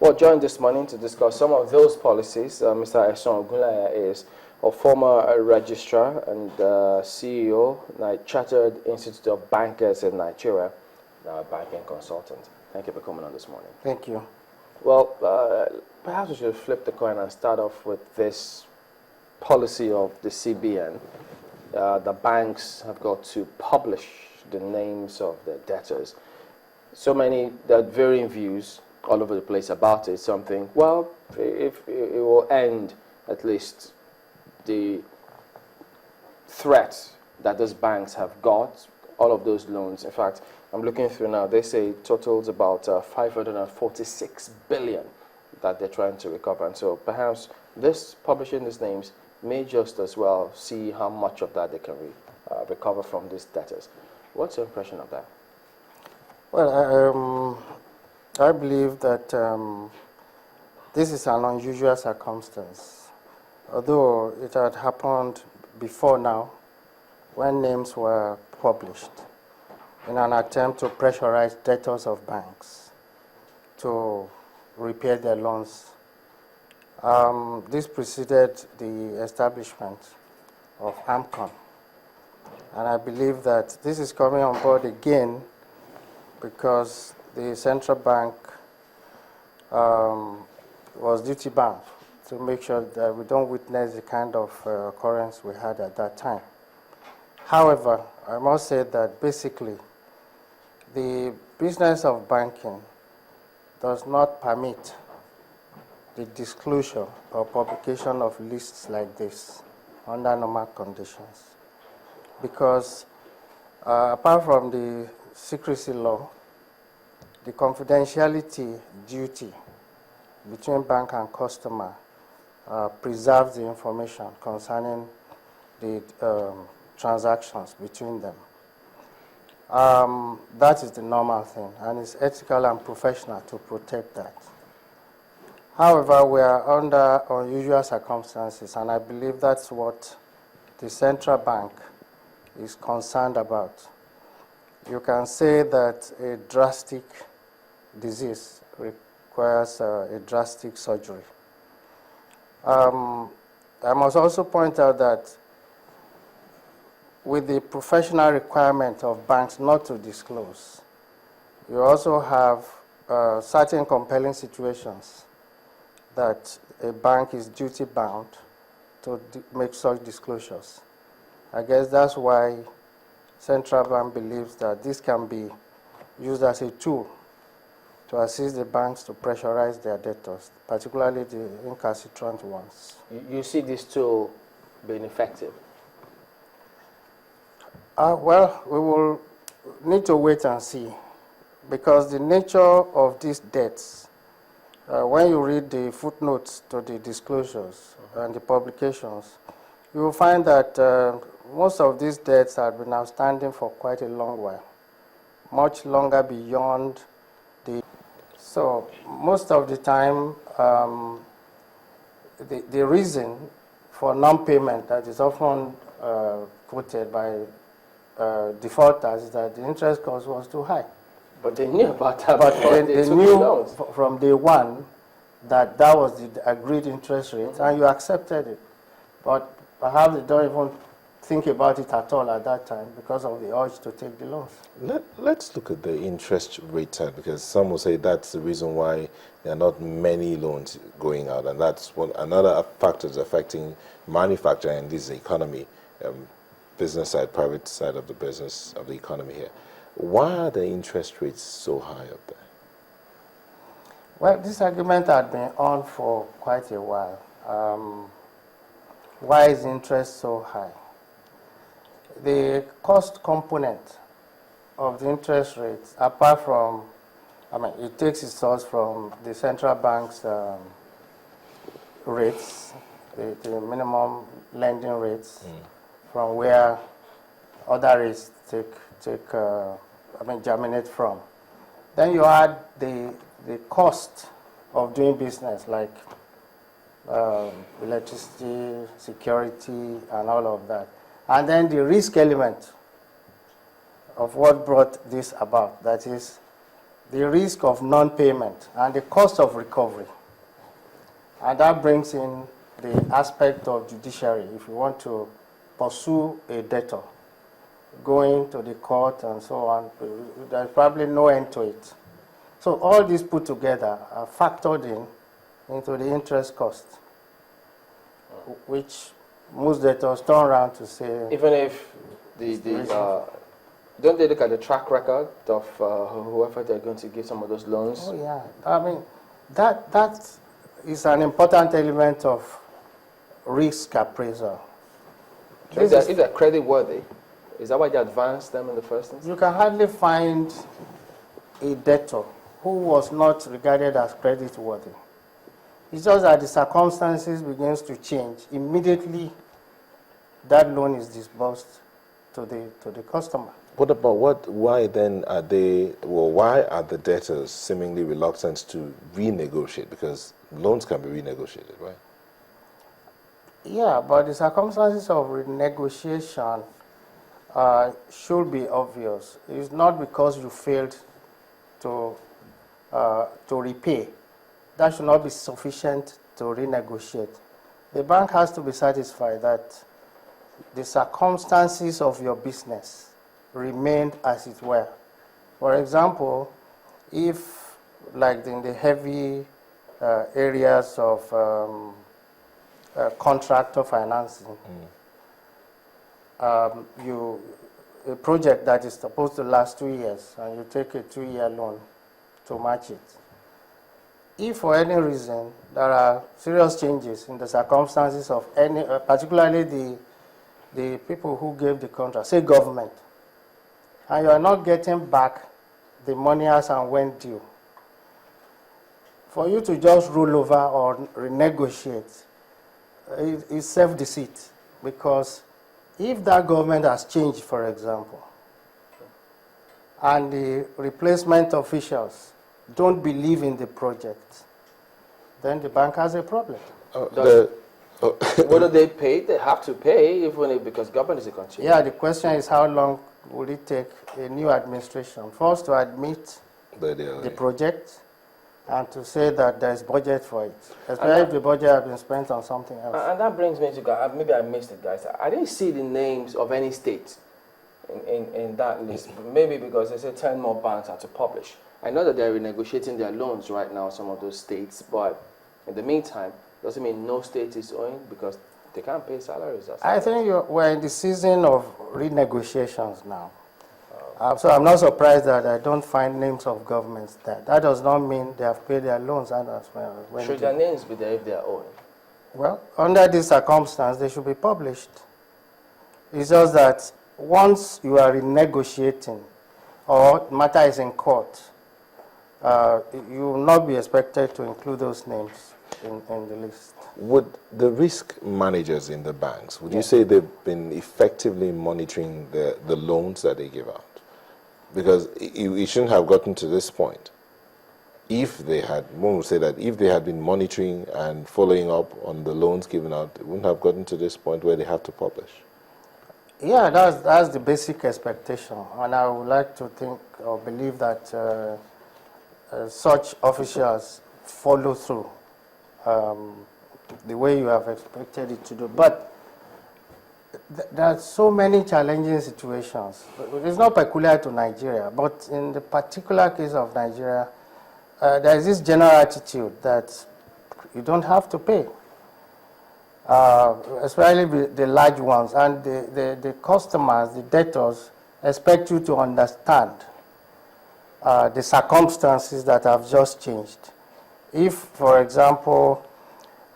Well, joined this morning to discuss some of those policies, Mr. Esan Ogunleye is a former registrar and CEO, Chartered Institute of Bankers in Nigeria, now a banking consultant. Thank you for coming on this morning. Thank you. Well, perhaps we should flip the coin and start off with this policy of the CBN. The banks have got to publish the names of their debtors. So many, there are varying views all over the place about it. Something, well, if it will end at least the threat that those banks have got, all of those loans. In fact, I'm looking through now, they say it totals about 546 billion that they're trying to recover. And so perhaps this publishing these names may just as well see how much of that they can recover from these debtors. What's your impression of that? Well, I believe that this is an unusual circumstance. Although it had happened before now, when names were published in an attempt to pressurize debtors of banks to repay their loans. This preceded the establishment of AMCON. And I believe that this is coming on board again because the central bank was duty-bound to make sure that we don't witness the kind of occurrence we had at that time. However, I must say that basically the business of banking does not permit the disclosure or publication of lists like this under normal conditions. Because apart from the secrecy law, the confidentiality duty between bank and customer preserves the information concerning the transactions between them. That is the normal thing, and it's ethical and professional to protect that. However, we are under unusual circumstances, and I believe that's what the central bank is concerned about. You can say that a drastic disease requires a drastic surgery. I must also point out that with the professional requirement of banks not to disclose, you also have certain compelling situations that a bank is duty-bound to make such disclosures. I guess that's why central bank believes that this can be used as a tool to assist the banks to pressurize their debtors, particularly the incalcitrant ones. You see this tool being effective? Well, we will need to wait and see, because the nature of these debts, when you read the footnotes to the disclosures and the publications, you will find that most of these debts have been outstanding for quite a long while, much longer beyond the... So most of the time, the reason for non-payment that is often quoted by defaulters is that the interest cost was too high. But they knew about that. But they knew from day one that that was the agreed interest rate, and you accepted it. But perhaps they don't even think about it at all at that time because of the urge to take the loans. Let's look at the interest rate side, because some will say that's the reason why there are not many loans going out, and that's what another factor is affecting manufacturing and this economy, business side, private side of the business of the economy here. Why are the interest rates so high up there? Well, this argument had been on for quite a while. Why is interest so high? The cost component of the interest rates, apart from, it takes its source from the central bank's rates, the minimum lending rates, from where other rates germinate from. Then you add the cost of doing business, like electricity, security, and all of that. And then the risk element of what brought this about, that is the risk of non-payment, and the cost of recovery. And that brings in the aspect of judiciary. If you want to pursue a debtor, going to the court and so on, there's probably no end to it. So all these put together are factored into the interest cost, which most debtors turn around to say... Even if don't they look at the track record of whoever they're going to give some of those loans? Oh yeah, I mean, that is an important element of risk appraisal. So if they're credit worthy, is that why they advanced them in the first instance? You can hardly find a debtor who was not regarded as credit worthy. It's just that the circumstances begins to change. Immediately, that loan is disbursed to the customer. What about why then are why are the debtors seemingly reluctant to renegotiate? Because loans can be renegotiated, right? Yeah, but the circumstances of renegotiation should be obvious. It's not because you failed to repay. That should not be sufficient to renegotiate. The bank has to be satisfied that the circumstances of your business remained as it were. For example, if, like in the heavy areas of contractor financing, a project that is supposed to last 2 years, and you take a 2-year loan to match it. If for any reason there are serious changes in the circumstances of any, particularly the people who gave the contract, say government, and you are not getting back the money as and when due, for you to just roll over or renegotiate is self-deceit, because if that government has changed, for example, and the replacement officials don't believe in the project, then the bank has a problem. What do they pay? They have to pay, even because government is a country. Yeah, the question is how long will it take a new administration first to admit the project and to say that there is budget for it, especially if the budget has been spent on something else. And that brings me to, maybe I missed it, guys. I didn't see the names of any states in that list, maybe because they said 10 more banks are to publish. I know that they're renegotiating their loans right now, some of those states, but in the meantime, doesn't mean no state is owing because they can't pay salaries. I think we're in the season of renegotiations now. So I'm not surprised that I don't find names of governments there. That does not mean they have paid their loans. Should their names be there if they are owing? Well, under this circumstance, they should be published. It's just that once you are renegotiating or matter is in court, you will not be expected to include those names in the list. Would the risk managers in the banks, would you say they've been effectively monitoring the loans that they give out? Because it shouldn't have gotten to this point. If they had, one would say that if they had been monitoring and following up on the loans given out, it wouldn't have gotten to this point where they have to publish. Yeah, that's the basic expectation. And I would like to think or believe that such officials follow through the way you have expected it to do. But there are so many challenging situations. It's not peculiar to Nigeria, but in the particular case of Nigeria, there is this general attitude that you don't have to pay, especially the large ones. And the customers, the debtors, expect you to understand the circumstances that have just changed. If, for example,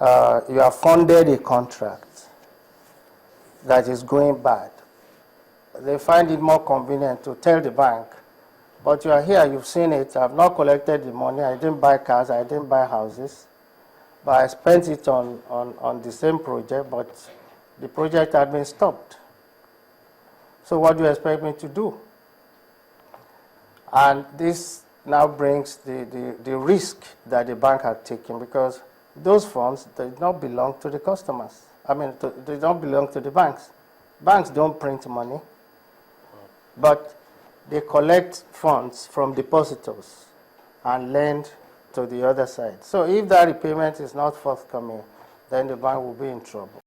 you have funded a contract that is going bad, they find it more convenient to tell the bank, but you are here, you've seen it, I've not collected the money, I didn't buy cars, I didn't buy houses, but I spent it on the same project, but the project had been stopped. So what do you expect me to do? And this now brings the risk that the bank had taken, because those funds did not belong to the customers. I mean, they don't belong to the banks. Banks don't print money, but they collect funds from depositors. and lend to the other side. So if that repayment is not forthcoming, then the bank will be in trouble.